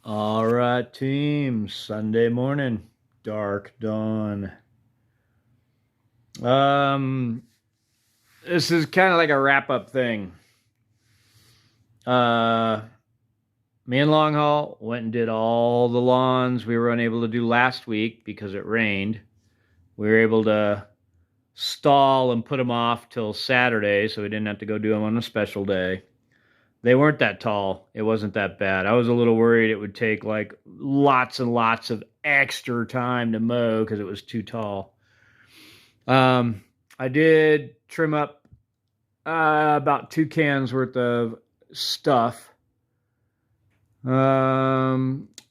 All right, team. Sunday morning, dark dawn. Um, this is kind of like a wrap-up thing. Uh, Me and Long Haul went and did all the lawns we were unable to do last week because it rained. We were able to stall and put them off till Saturday, so we didn't have to go do them on a special day. They weren't that tall. It wasn't that bad. I was a little worried it would take like lots and lots of extra time to mow because it was too tall. I did trim up about 2 cans worth of stuff.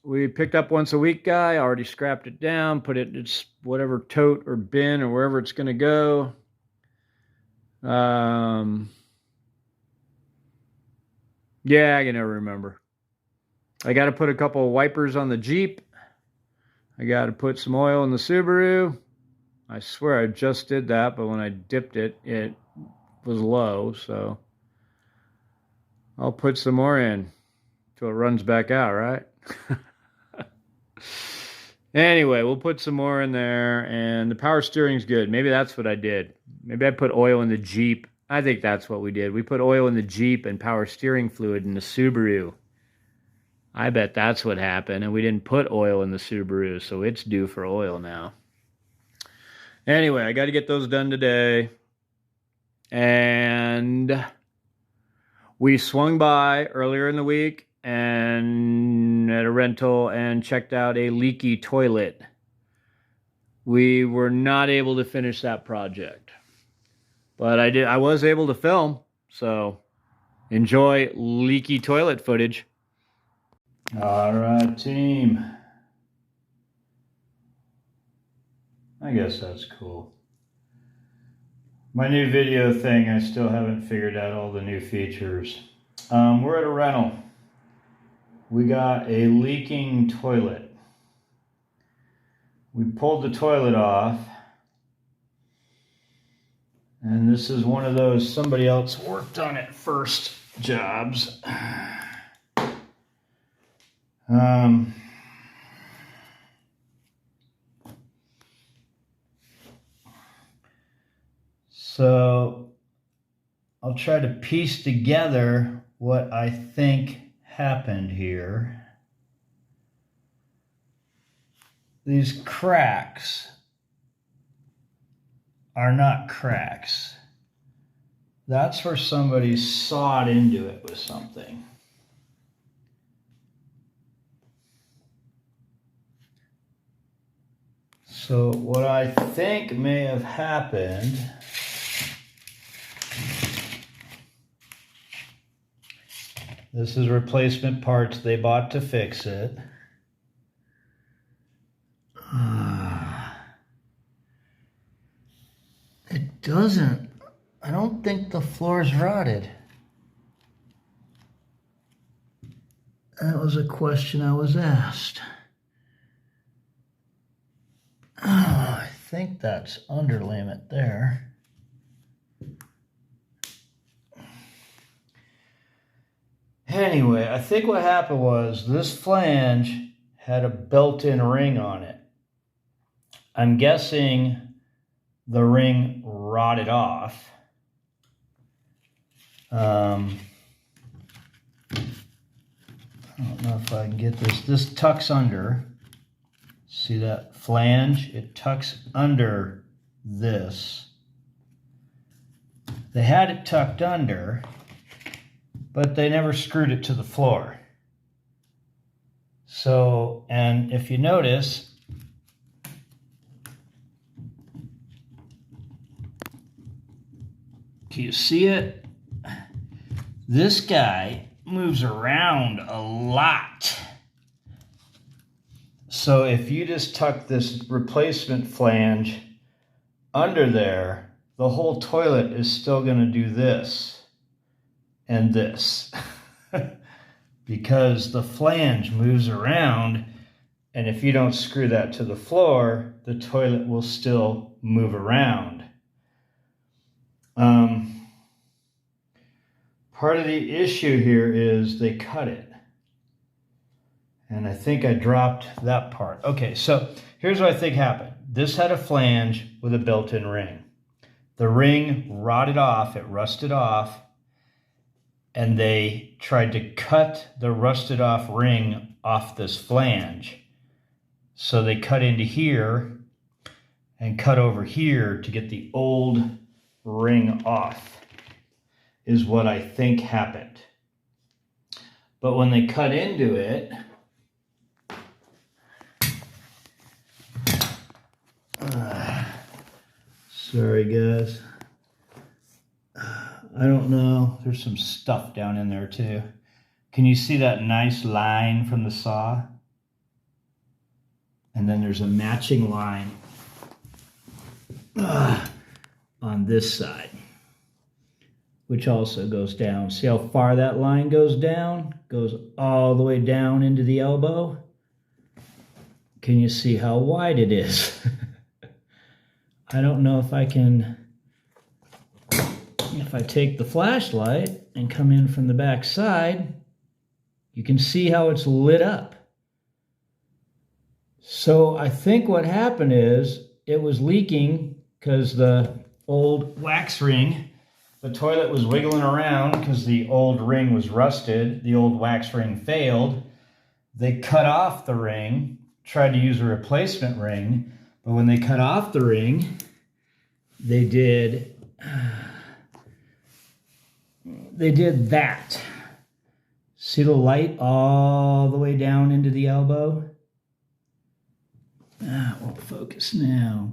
We picked up once a week guy. Already scrapped it down, put it in its whatever tote or bin or wherever it's going to go. Yeah, I can never remember. I got to put a couple of wipers on the Jeep. I got to put some oil in the Subaru. I swear I just did that, but when I dipped it, it was low, so I'll put some more in till it runs back out, right? Anyway, we'll put some more in there, and the power steering's good. Maybe that's what I did. Maybe I put oil in the Jeep. I think that's what we did. We put oil in the Jeep and power steering fluid in the Subaru. I bet that's what happened, and we didn't put oil in the Subaru, so it's due for oil now. Anyway, I got to get those done today. And we swung by earlier in the week and at a rental and checked out a leaky toilet. We were not able to finish that project, but I was able to film, so enjoy leaky toilet footage. All right, team. I guess that's cool. My new video thing, I still haven't figured out all the new features. We're at a rental. We got a leaking toilet. We pulled the toilet off. And this is one of those somebody else worked on it first jobs. So I'll try to piece together what I think happened here. These cracks are not cracks. That's where somebody sawed into it with something. So what I think may have happened this is replacement parts they bought to fix it. It doesn't. I don't think the floor's rotted. That was a question I was asked. I think that's underlayment there. Anyway, I think what happened was this flange had a built-in ring on it. I'm guessing the ring rotted off. I don't know if I can get this. This tucks under. See that flange? It tucks under this. They had it tucked under, but they never screwed it to the floor. So, and if you notice, can you see it? This guy moves around a lot. So if you just tuck this replacement flange under there, the whole toilet is still going to do this and this because the flange moves around, and if you don't screw that to the floor, the toilet will still move around. Part of the issue here is they cut it. And I think I dropped that part. Okay, so here's what I think happened. This had a flange with a built-in ring. The ring rotted off, it rusted off, and they tried to cut the rusted off ring off this flange. So they cut into here and cut over here to get the old ring off, is what I think happened. But when they cut into it, sorry guys, I don't know, there's some stuff down in there too. Can you see that nice line from the saw? And then there's a matching line on this side, which also goes down. See how far that line goes down? Goes all the way down into the elbow. Can you see how wide it is? I don't know if I can, if I take the flashlight and come in from the back side, you can see how it's lit up. So I think what happened is it was leaking because the old wax ring, the toilet was wiggling around because the old ring was rusted. The old wax ring failed. They cut off the ring, tried to use a replacement ring, but when they cut off the ring, they did that. See the light all the way down into the elbow? It won't focus now.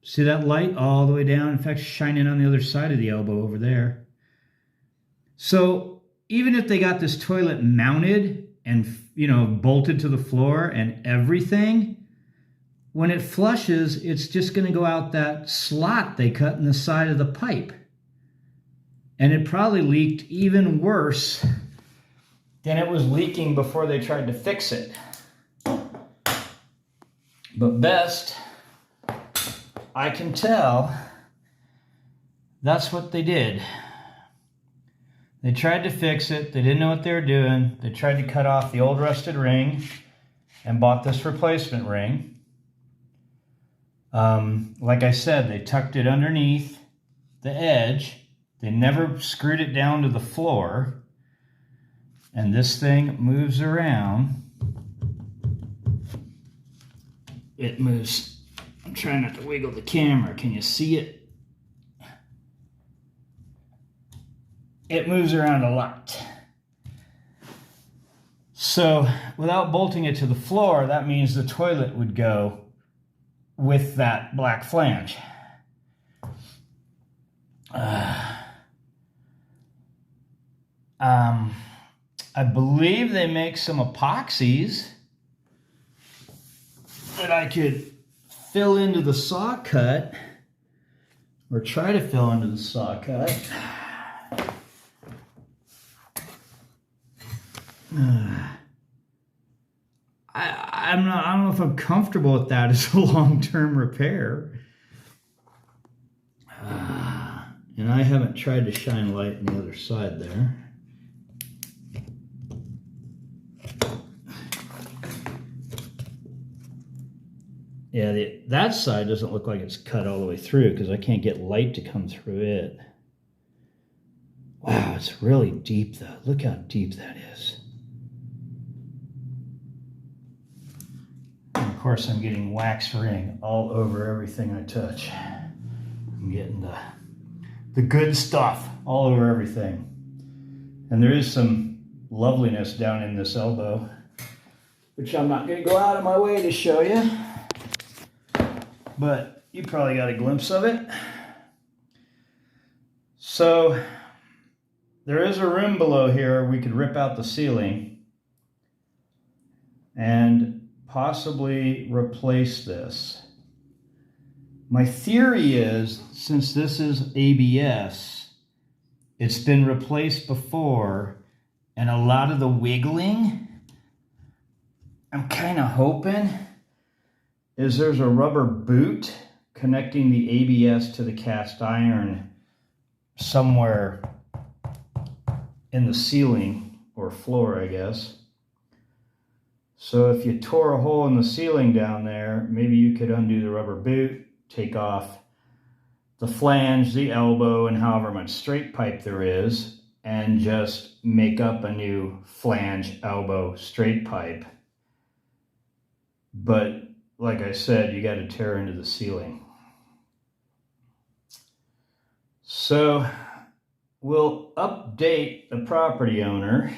See that light all the way down? In fact, shining on the other side of the elbow over there. So even if they got this toilet mounted and, you know, bolted to the floor and everything, when it flushes, it's just going to go out that slot they cut in the side of the pipe. And it probably leaked even worse than it was leaking before they tried to fix it. But best I can tell, that's what they did. They tried to fix it. They didn't know what they were doing. They tried to cut off the old rusted ring and bought this replacement ring. Like I said, they tucked it underneath the edge. They never screwed it down to the floor. And this thing moves around. It moves. I'm trying not to wiggle the camera. Can you see it? It moves around a lot. So without bolting it to the floor, that means the toilet would go with that black flange. I believe they make some epoxies that I could fill into the saw cut, or try to fill into the saw cut. I don't know if I'm comfortable with that as a long-term repair. And I haven't tried to shine light on the other side there. Yeah, that side doesn't look like it's cut all the way through because I can't get light to come through it. Wow, it's really deep though. Look how deep that is. And of course, I'm getting wax ring all over everything I touch. I'm getting the good stuff all over everything. And there is some loveliness down in this elbow, which I'm not going to go out of my way to show you. But you probably got a glimpse of it. So there is a room below here we could rip out the ceiling and possibly replace this. My theory is, since this is ABS, it's been replaced before, and a lot of the wiggling, I'm kind of hoping, is there's a rubber boot connecting the ABS to the cast iron somewhere in the ceiling or floor, I guess. So if you tore a hole in the ceiling down there, maybe you could undo the rubber boot, take off the flange, the elbow, and however much straight pipe there is, and just make up a new flange, elbow, straight pipe. But like I said, you got to tear into the ceiling. So we'll update the property owner,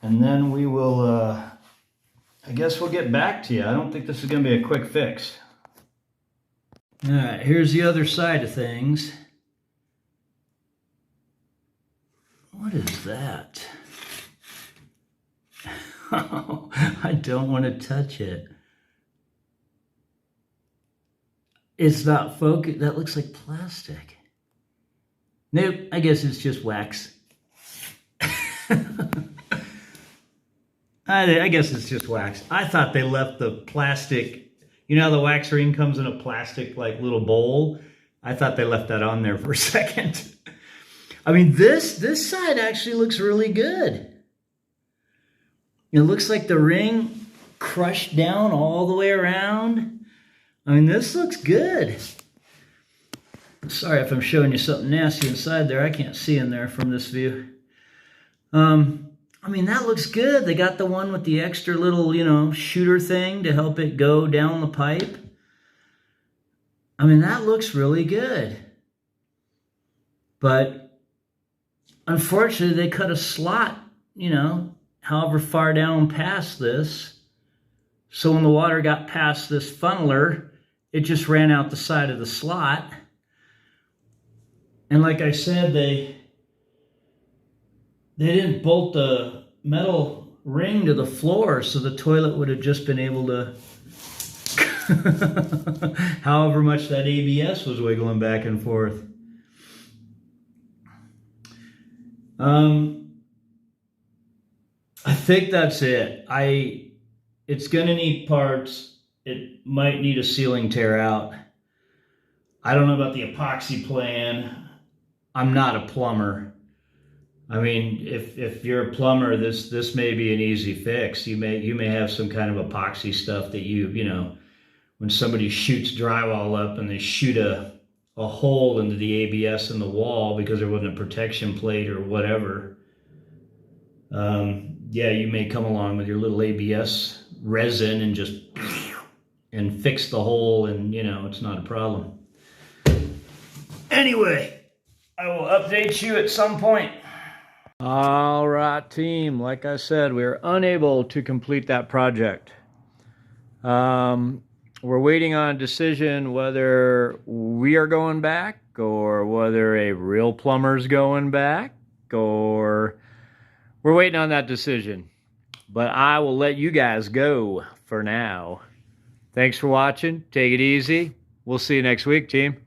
and then we will, I guess we'll get back to you. I don't think this is going to be a quick fix. All right, here's the other side of things. What is that? Oh, I don't want to touch it. It's not focused. That looks like plastic. Nope, I guess it's just wax. I guess it's just wax. I thought they left the plastic. You know how the wax ring comes in a plastic like little bowl? I thought they left that on there for a second. I mean, this side actually looks really good. It looks like the ring crushed down all the way around. I mean, this looks good. Sorry if I'm showing you something nasty inside there. I can't see in there from this view. I mean, that looks good. They got the one with the extra little, you know, shooter thing to help it go down the pipe. I mean, that looks really good. But unfortunately, they cut a slot, you know, however far down past this. So when the water got past this funneler, it just ran out the side of the slot. And like I said, they didn't bolt the metal ring to the floor, so the toilet would have just been able to, however much that ABS was wiggling back and forth. I think that's it. It's gonna need parts. It might need a ceiling tear out. I don't know about the epoxy plan. I'm not a plumber. I mean, if you're a plumber, this may be an easy fix. You may have some kind of epoxy stuff that you know, when somebody shoots drywall up and they shoot a hole into the ABS in the wall because there wasn't a protection plate or whatever. Yeah, you may come along with your little ABS resin and just and fix the hole, and you know, it's not a problem. Anyway, I will update you at some point. All right, team. Like I said, we were unable to complete that project. We're waiting on a decision whether we are going back or whether a real plumber's going back, or we're waiting on that decision. But I will let you guys go for now. Thanks for watching. Take it easy. We'll see you next week, team.